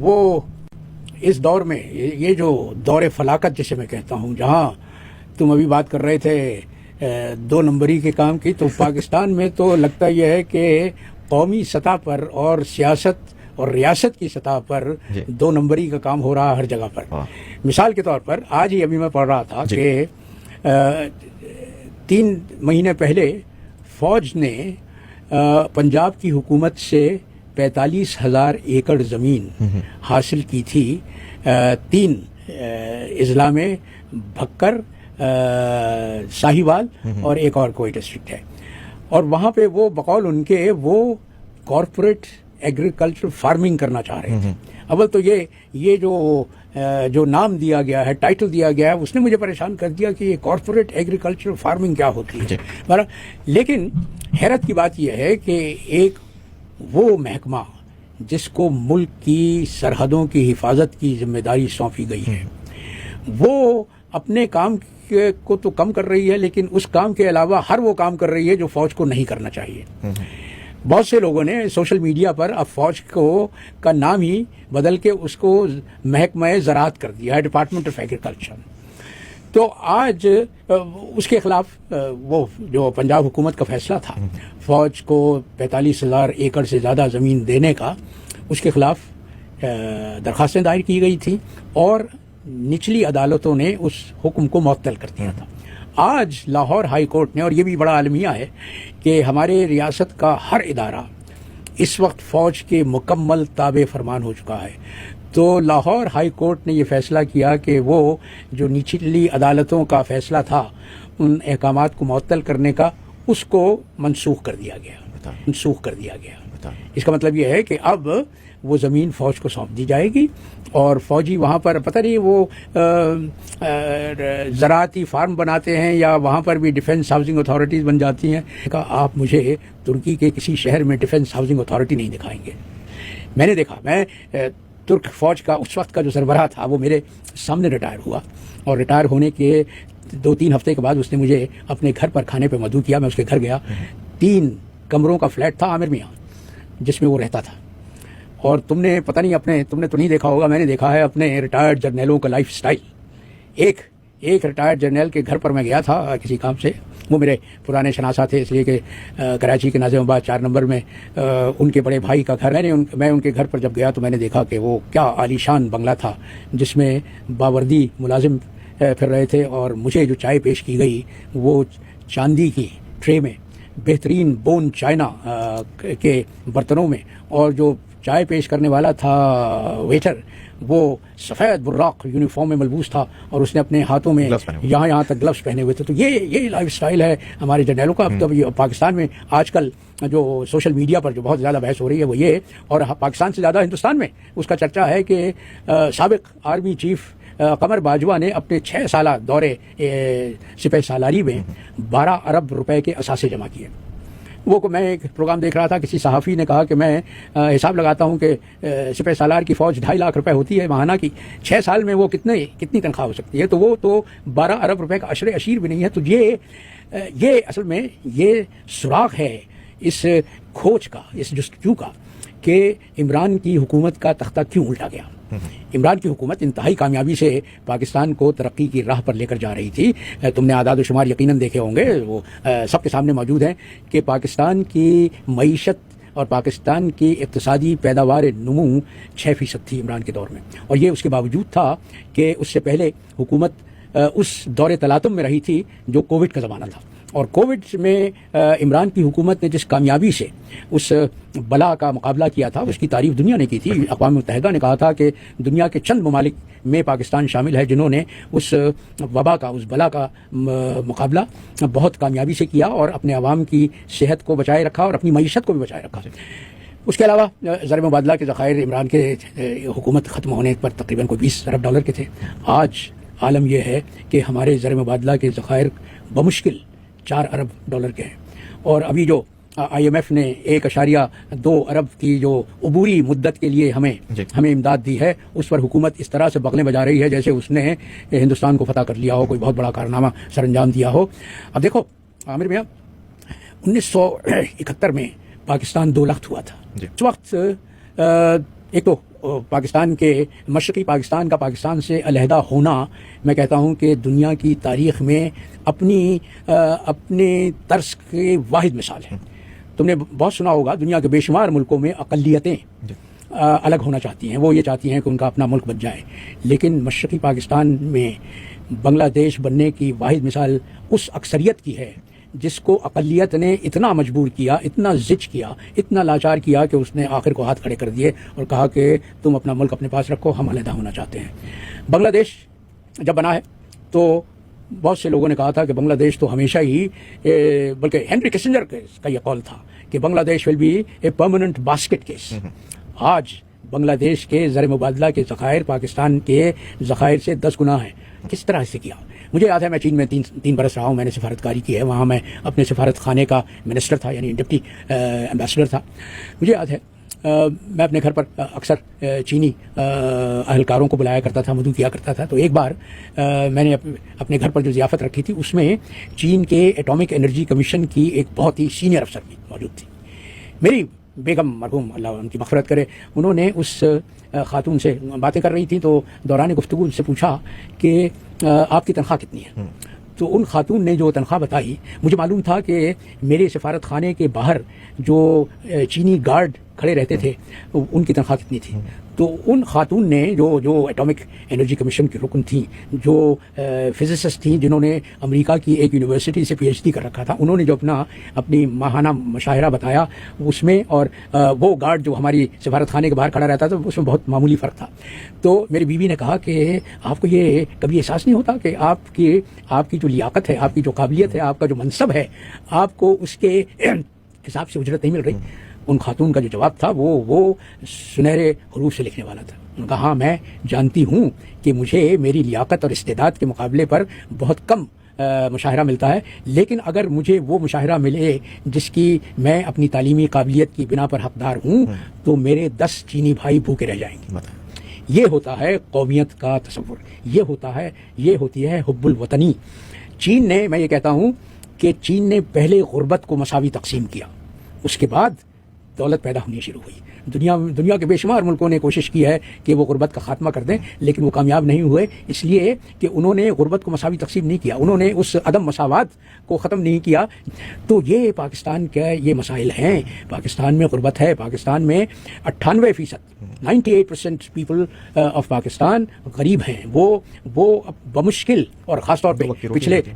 وہ اس دور میں یہ جو دور فلاکت جسے میں کہتا ہوں، جہاں تم ابھی بات کر رہے تھے 2 نمبری کے کام کی، تو پاکستان میں تو لگتا یہ ہے کہ قومی سطح پر اور سیاست اور ریاست کی سطح پر 2 نمبری کا کام ہو رہا ہر جگہ پر. مثال کے طور پر آج ہی ابھی میں پڑھ رہا تھا کہ 3 مہینے پہلے فوج نے پنجاب کی حکومت سے 45,000 ایکڑ زمین حاصل کی تھی 3 اضلاع میں، بھکر، ساہیوال اور ایک اور کوئی ڈسٹرکٹ ہے. اور وہاں پہ وہ بقول ان کے وہ کارپوریٹ ایگریکلچر فارمنگ کرنا چاہ رہے تھے. اول تو یہ جو نام دیا گیا ہے، ٹائٹل دیا گیا ہے، اس نے مجھے پریشان کر دیا کہ یہ کارپوریٹ ایگریکلچر فارمنگ کیا ہوتی ہے. لیکن حیرت کی بات یہ ہے کہ ایک وہ محکمہ جس کو ملک کی سرحدوں کی حفاظت کی ذمہ داری سونپی گئی ہے، وہ اپنے کام کو تو کم کر رہی ہے، لیکن اس کام کے علاوہ ہر وہ کام کر رہی ہے جو فوج کو نہیں کرنا چاہیے. بہت سے لوگوں نے سوشل میڈیا پر اب فوج کا نام ہی بدل کے اس کو محکمہ زراعت کر دیا ہے، ڈپارٹمنٹ آف ایگریکلچر. تو آج اس کے خلاف وہ جو پنجاب حکومت کا فیصلہ تھا فوج کو 45,000 ایکڑ سے زیادہ زمین دینے کا، اس کے خلاف درخواستیں دائر کی گئی تھیں اور نچلی عدالتوں نے اس حکم کو معطل کر دیا تھا. آج لاہور ہائی کورٹ نے، اور یہ بھی بڑا المیہ ہے کہ ہمارے ریاست کا ہر ادارہ اس وقت فوج کے مکمل تابع فرمان ہو چکا ہے. تو لاہور ہائی کورٹ نے یہ فیصلہ کیا کہ وہ جو نچلی عدالتوں کا فیصلہ تھا ان احکامات کو معطل کرنے کا، اس کو منسوخ کر دیا گیا. اس کا مطلب یہ ہے کہ اب وہ زمین فوج کو سونپ دی جائے گی اور فوجی وہاں پر پتہ نہیں وہ زراعتی فارم بناتے ہیں یا وہاں پر بھی ڈیفنس ہاؤسنگ اتھارٹیز بن جاتی ہیں. کہ آپ مجھے ترکی کے کسی شہر میں ڈیفنس ہاؤسنگ اتھارٹی نہیں دکھائیں گے. میں نے دیکھا، میں ترک فوج کا اس وقت کا جو سربراہ تھا وہ میرے سامنے ریٹائر ہوا، اور ریٹائر ہونے کے 2-3 ہفتے کے بعد اس نے مجھے اپنے گھر پر کھانے پہ مدعو کیا. میں اس کے گھر گیا. 3 کمروں کا فلیٹ تھا عامر میاں جس میں وہ رہتا تھا. اور تم نے پتہ نہیں تم نے تو نہیں دیکھا ہوگا، میں نے دیکھا ہے اپنے ریٹائرڈ جرنیلوں کا لائف سٹائل. ایک ریٹائرڈ جرنیل کے گھر پر میں گیا تھا کسی کام سے. وہ میرے پرانے شناسہ تھے، اس لیے کہ کراچی کے ناظم آباد 4 نمبر میں ان کے بڑے بھائی کا گھر. میں ان کے گھر پر جب گیا تو میں نے دیکھا کہ وہ کیا عالیشان بنگلہ تھا جس میں باوردی ملازم پھر رہے تھے. اور مجھے جو چائے پیش کی گئی وہ چاندی کی ٹرے میں، بہترین بون چائنا کے برتنوں میں، اور جو چائے پیش کرنے والا تھا ویٹر وہ سفید براق یونیفارم میں ملبوس تھا اور اس نے اپنے ہاتھوں میں یہاں تک گلوز پہنے ہوئے تھے. تو یہ لائف سٹائل ہے ہمارے جرنیلوں کا. اب تو پاکستان میں آج کل جو سوشل میڈیا پر جو بہت زیادہ بحث ہو رہی ہے وہ یہ، اور پاکستان سے زیادہ ہندوستان میں اس کا چرچا ہے کہ سابق آرمی چیف قمر باجوہ نے اپنے 6 سالہ دورے سپہ سالاری میں 12 ارب روپے کے اثاثے جمع کیے. وہ میں ایک پروگرام دیکھ رہا تھا، کسی صحافی نے کہا کہ میں حساب لگاتا ہوں کہ سپہ سالار کی فوج 2.5 لاکھ روپے ہوتی ہے ماہانہ کی، 6 سال میں وہ کتنی تنخواہ ہو سکتی ہے؟ تو وہ تو 12 ارب روپے کا عشر عشیر بھی نہیں ہے. تو یہ اصل میں یہ سراغ ہے اس کھوج کا، اس جستجو کا کہ عمران کی حکومت کا تختہ کیوں الٹا گیا. عمران کی حکومت انتہائی کامیابی سے پاکستان کو ترقی کی راہ پر لے کر جا رہی تھی. تم نے اعداد و شمار یقیناً دیکھے ہوں گے، وہ سب کے سامنے موجود ہیں کہ پاکستان کی معیشت اور پاکستان کی اقتصادی پیداوار نمو 6% تھی عمران کے دور میں. اور یہ اس کے باوجود تھا کہ اس سے پہلے حکومت اس دور تلاطم میں رہی تھی جو کووڈ کا زمانہ تھا. اور کووڈ میں عمران کی حکومت نے جس کامیابی سے اس بلا کا مقابلہ کیا تھا اس کی تعریف دنیا نے کی تھی. اقوام متحدہ نے کہا تھا کہ دنیا کے چند ممالک میں پاکستان شامل ہے جنہوں نے اس وبا کا، اس بلا کا مقابلہ بہت کامیابی سے کیا اور اپنے عوام کی صحت کو بچائے رکھا اور اپنی معیشت کو بھی بچائے رکھا. اس کے علاوہ زر مبادلہ کے ذخائر عمران کے حکومت ختم ہونے پر تقریباً کوئی 20 ارب ڈالر کے تھے. آج عالم یہ ہے کہ ہمارے زر مبادلہ کے ذخائر بمشکل 4 ارب ڈالر کے ہیں. اور ابھی جو IMF نے 1.2 ارب کی جو عبوری مدت کے لیے ہمیں امداد دی ہے، اس پر حکومت اس طرح سے بغلیں بجا رہی ہے جیسے اس نے ہندوستان کو فتح کر لیا ہو، کوئی بہت بڑا کارنامہ سر انجام دیا ہو. اب دیکھو عامر میاں، 1971 میں پاکستان 2 لاکھ ہوا تھا. اس وقت ایک تو پاکستان کے مشرقی پاکستان کا پاکستان سے علیحدہ ہونا، میں کہتا ہوں کہ دنیا کی تاریخ میں اپنے طرز کی واحد مثال ہے۔ تم نے بہت سنا ہوگا دنیا کے بے شمار ملکوں میں اقلیتیں الگ ہونا چاہتی ہیں، وہ یہ چاہتی ہیں کہ ان کا اپنا ملک بن جائے، لیکن مشرقی پاکستان میں بنگلہ دیش بننے کی واحد مثال اس اکثریت کی ہے جس کو اقلیت نے اتنا مجبور کیا، اتنا زج کیا، اتنا لاچار کیا کہ اس نے آخر کو ہاتھ کھڑے کر دیے اور کہا کہ تم اپنا ملک اپنے پاس رکھو، ہم علیحدہ ہونا چاہتے ہیں۔ بنگلہ دیش جب بنا ہے تو بہت سے لوگوں نے کہا تھا کہ بنگلہ دیش تو ہمیشہ ہی بلکہ ہینری کسنجر کا یہ قول تھا کہ Bangladesh will be a permanent basket case. آج بنگلہ دیش کے زر مبادلہ کے ذخائر پاکستان کے ذخائر سے 10 گنا ہیں۔ کس طرح سے کیا؟ مجھے یاد ہے میں چین میں تین برس رہا ہوں، میں نے سفارتکاری کی ہے، وہاں میں اپنے سفارت خانے کا منسٹر تھا، یعنی ڈپٹی ایمبیسڈر تھا۔ مجھے یاد ہے میں اپنے گھر پر اکثر چینی اہلکاروں کو بلایا کرتا تھا، مدعو کیا کرتا تھا۔ تو ایک بار میں نے اپنے گھر پر جو ضیافت رکھی تھی اس میں چین کے ایٹامک انرجی کمیشن کی ایک بہت ہی سینئر افسر بھی موجود تھی۔ میری بیگم مرحوم اللہ ان کی مغفرت کرے، انہوں نے اس خاتون سے باتیں کر رہی تھیں تو دوران گفتگو ان سے پوچھا کہ آپ کی تنخواہ کتنی ہے؟ تو ان خاتون نے جو تنخواہ بتائی، مجھے معلوم تھا کہ میرے سفارت خانے کے باہر جو چینی گارڈ کھڑے رہتے تھے ان کی تنخواہ کتنی تھی۔ تو ان خاتون نے جو ایٹامک انرجی کمیشن کی رکن تھیں، جو فزسسٹ تھیں جنہوں نے امریکہ کی ایک یونیورسٹی سے پی ایچ ڈی کر رکھا تھا، انہوں نے جو اپنی ماہانہ مشاہرہ بتایا اس میں، اور وہ گارڈ جو ہماری سفارت خانے کے باہر کھڑا رہتا تھا اس میں بہت معمولی فرق تھا۔ تو میری بیوی نے کہا کہ آپ کو یہ کبھی احساس نہیں ہوتا کہ آپ کی جو لیاقت ہے، آپ کی جو قابلیت ہے، آپ کا جو منصب ہے، آپ کو اس کے حساب سے اجرت نہیں مل رہی؟ ان خاتون کا جو جواب تھا وہ سنہرے حروف سے لکھنے والا تھا۔ ان کا ہاں میں جانتی ہوں کہ مجھے میری لیاقت اور استعداد کے مقابلے پر بہت کم مشاہرہ ملتا ہے، لیکن اگر مجھے وہ مشاہرہ ملے جس کی میں اپنی تعلیمی قابلیت کی بنا پر حقدار ہوں تو میرے 10 چینی بھائی بھوکے رہ جائیں گے۔ یہ ہوتا ہے قومیت کا تصور، یہ ہوتی ہے حب الوطنی۔ چین نے، میں یہ کہتا ہوں کہ چین نے پہلے غربت کو مساوی تقسیم کیا، اس کے بعد دولت پیدا ہونی شروع ہوئی۔ دنیا کے بے شمار ملکوں نے کوشش کی ہے کہ وہ غربت کا خاتمہ کر دیں، لیکن وہ کامیاب نہیں ہوئے، اس لیے کہ انہوں نے غربت کو مساوی تقسیم نہیں کیا، انہوں نے اس عدم مساوات کو ختم نہیں کیا۔ تو یہ پاکستان کا یہ مسائل ہیں۔ پاکستان میں غربت ہے، پاکستان میں 98% پیپل آف پاکستان غریب ہیں۔ وہ بمشکل، اور خاص طور پہ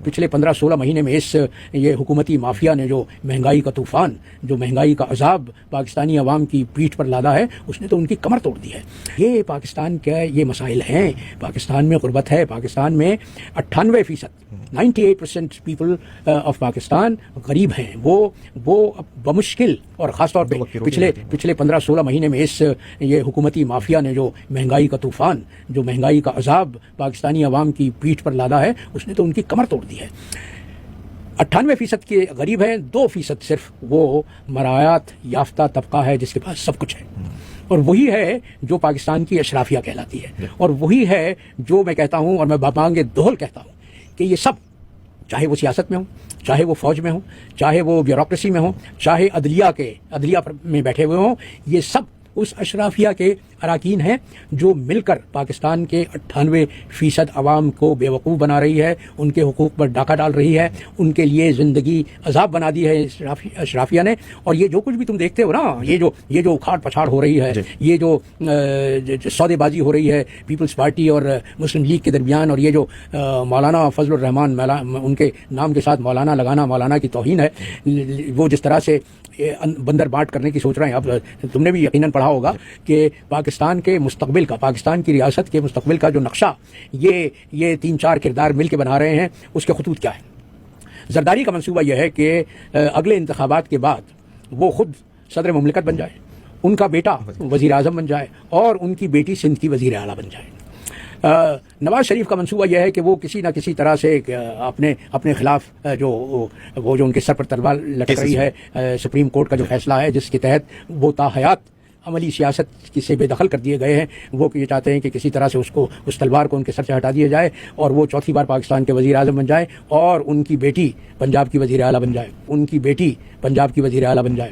پچھلے 15-16 مہینے میں اس یہ حکومتی مافیا نے جو مہنگائی کا طوفان، جو مہنگائی کا عذاب پاکستانی عوام کی پیٹھ پر لادا ہے، اس نے تو ان کی کمر توڑ دی ہے۔ یہ پاکستان کا یہ مسائل ہیں۔ پاکستان میں غربت ہے، پاکستان میں 98% پیپل آف پاکستان غریب ہیں۔ وہ بمشکل، اور خاص طور پہ پچھلے 15-16 مہینے میں اس یہ حکومتی مافیا نے جو مہنگائی کا طوفان، جو مہنگائی کا عذاب پاکستانی عوام کی پیٹھ پر لادا ہے، اس نے تو ان کی کمر توڑ دی ہے۔ 98% کے غریب ہیں، 2% صرف وہ مراعات یافتہ طبقہ ہے جس کے پاس سب کچھ ہے، اور وہی ہے جو پاکستان کی اشرافیہ کہلاتی ہے، اور وہی ہے جو میں کہتا ہوں اور میں بابانگ دہل کہتا ہوں کہ یہ سب، چاہے وہ سیاست میں ہوں، چاہے وہ فوج میں ہوں، چاہے وہ بیوروکریسی میں ہوں، چاہے عدلیہ میں بیٹھے ہوئے ہوں، یہ سب اس اشرافیہ کے اراکین ہیں جو مل کر پاکستان کے 98% عوام کو بے وقوف بنا رہی ہے، ان کے حقوق پر ڈاکہ ڈال رہی ہے، ان کے لیے زندگی عذاب بنا دی ہے اشرافیہ نے۔ اور یہ جو کچھ بھی تم دیکھتے ہو نا، یہ جو اکھاڑ پچھاڑ ہو رہی ہے، یہ جو سودے بازی ہو رہی ہے پیپلز پارٹی اور مسلم لیگ کے درمیان، اور یہ جو مولانا فضل الرحمان ان کے نام کے ساتھ مولانا لگانا مولانا کی توہین ہے، وہ جس طرح سے بندر بانٹ کرنے کی سوچ رہے ہیں۔ اب تم نے بھی یقیناً پڑھا ہوگا کہ پاکستان کے مستقبل کا، پاکستان کی ریاست کے مستقبل کا جو نقشہ یہ 3-4 کردار مل کے بنا رہے ہیں، اس کے خطوط کیا ہے؟ زرداری کا منصوبہ یہ ہے کہ اگلے انتخابات کے بعد وہ خود صدر مملکت بن جائے، ان کا بیٹا وزیر اعظم بن جائے، اور ان کی بیٹی سندھ کی وزیر اعلیٰ بن جائے۔ نواز شریف کا منصوبہ یہ ہے کہ وہ کسی نہ کسی طرح سے اپنے خلاف جو ان کے سر پر تلوار لٹک رہی ہے، سپریم کورٹ کا جو فیصلہ ہے جس کے تحت وہ تاحیات عملی سیاست سے بے دخل کر دیے گئے ہیں، وہ یہ چاہتے ہیں کہ کسی طرح سے اس تلوار کو ان کے سر سے ہٹا دیا جائے، اور وہ چوتھی بار پاکستان کے وزیر اعظم بن جائے، اور ان کی بیٹی پنجاب کی وزیر اعلیٰ بن جائے،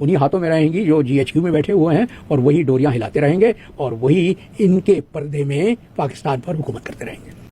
انہی ہاتھوں میں رہیں گی جو GHQ میں بیٹھے ہوئے ہیں، اور وہی ڈوریاں ہلاتے رہیں گے، اور وہی ان کے پردے میں پاکستان پر حکومت کرتے رہیں گے۔